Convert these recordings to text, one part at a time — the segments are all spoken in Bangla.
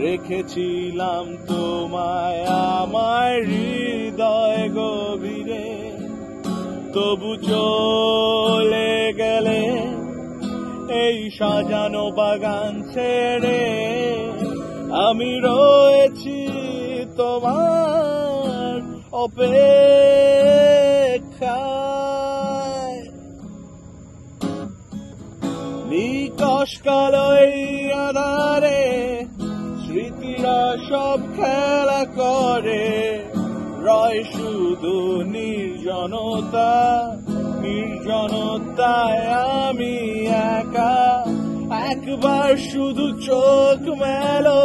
রেখেছিলাম তোমায় আমার হৃদয় গভীরে, তবু চলে গেলে এই সাজানো বাগান ছেড়ে। আমি রয়েছি তোমার অপেক্ষায়, নিকষ কালো এই আধারে স্মৃতিরা সব খেলা করে, রয় শুধু নির্জনতা, নির্জনতায় আমি একা। একবার শুধু চোখ মেলো,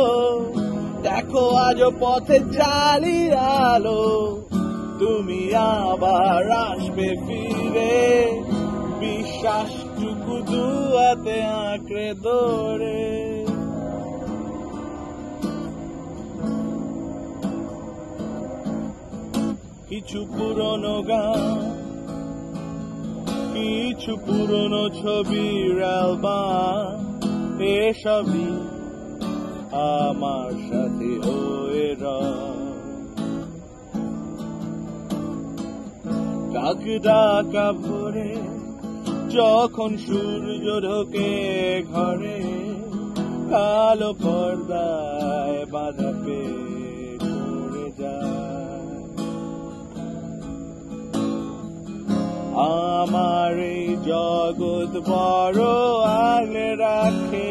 দেখো আজও পথে জালি আলো, তুমি আবার আসবে ফিরে, বিশ্বাসটুকু দুয়াতে আঁকড়ে ধরে। কিছু পুরনো গান, কিছু পুরনো ছবির অ্যালবাম, এসবই আমার সাথে হয়ে কাক ডাকা ভোরে যখন সূর্য ঢোকে ঘরে, কালো পর্দায় বাঁধা পেয়ে চলে যায়। আমার এই জগৎ বড় আগলে রাখে